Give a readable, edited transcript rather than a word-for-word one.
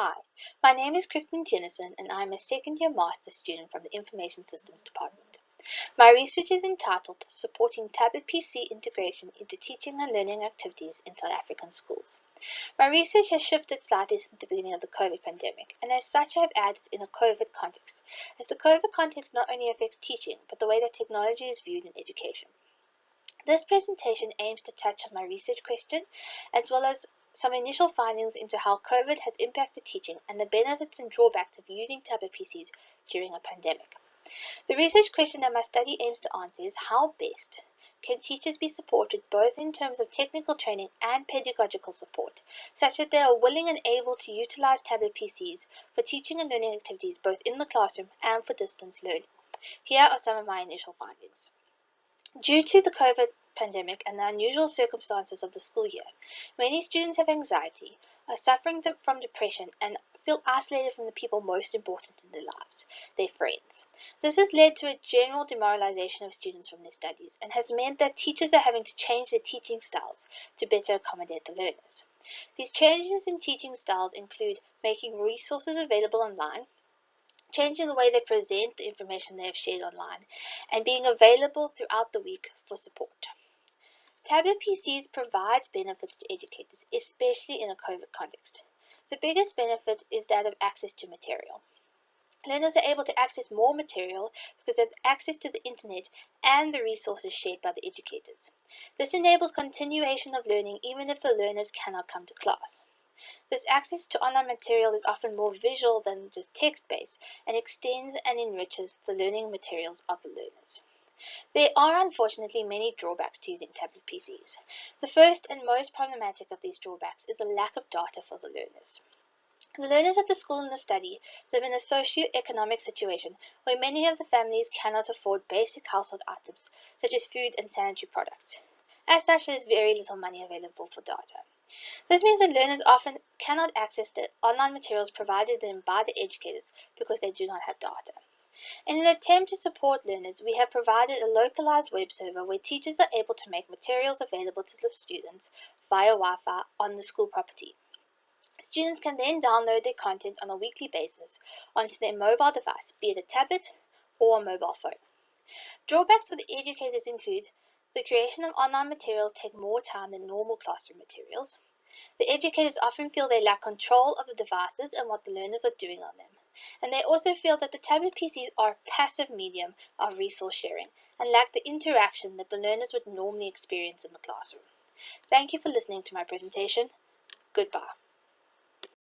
Hi, my name is Kristen Theunissen and I am a second-year master's student from the Information Systems Department. My research is entitled Supporting Tablet PC Integration into Teaching and Learning Activities in South African Schools. My research has shifted slightly since the beginning of the COVID pandemic, and as such I have added in a COVID context, as the COVID context not only affects teaching, but the way that technology is viewed in education. This presentation aims to touch on my research question, as well as some initial findings into how COVID has impacted teaching and the benefits and drawbacks of using tablet PCs during a pandemic. The research question that my study aims to answer is how best can teachers be supported both in terms of technical training and pedagogical support, such that they are willing and able to utilize tablet PCs for teaching and learning activities both in the classroom and for distance learning. Here are some of my initial findings. Due to the COVID pandemic and the unusual circumstances of the school year, many students have anxiety, are suffering from depression, and feel isolated from the people most important in their lives, their friends. This has led to a general demoralization of students from their studies and has meant that teachers are having to change their teaching styles to better accommodate the learners. These changes in teaching styles include making resources available online, changing the way they present the information they have shared online, and being available throughout the week for support. Tablet PCs provide benefits to educators, especially in a COVID context. The biggest benefit is that of access to material. Learners are able to access more material because they have access to the internet and the resources shared by the educators. This enables continuation of learning even if the learners cannot come to class. This access to online material is often more visual than just text-based and extends and enriches the learning materials of the learners. There are unfortunately many drawbacks to using tablet PCs. The first and most problematic of these drawbacks is the lack of data for the learners. The learners at the school in the study live in a socio-economic situation where many of the families cannot afford basic household items such as food and sanitary products. As such, there is very little money available for data. This means that learners often cannot access the online materials provided them by the educators because they do not have data. In an attempt to support learners, we have provided a localized web server where teachers are able to make materials available to the students via Wi-Fi on the school property. Students can then download their content on a weekly basis onto their mobile device, be it a tablet or a mobile phone. Drawbacks for the educators include the creation of online materials take more time than normal classroom materials. The educators often feel they lack control of the devices and what the learners are doing on them. And they also feel that the tablet PCs are a passive medium of resource sharing and lack the interaction that the learners would normally experience in the classroom. Thank you for listening to my presentation. Goodbye.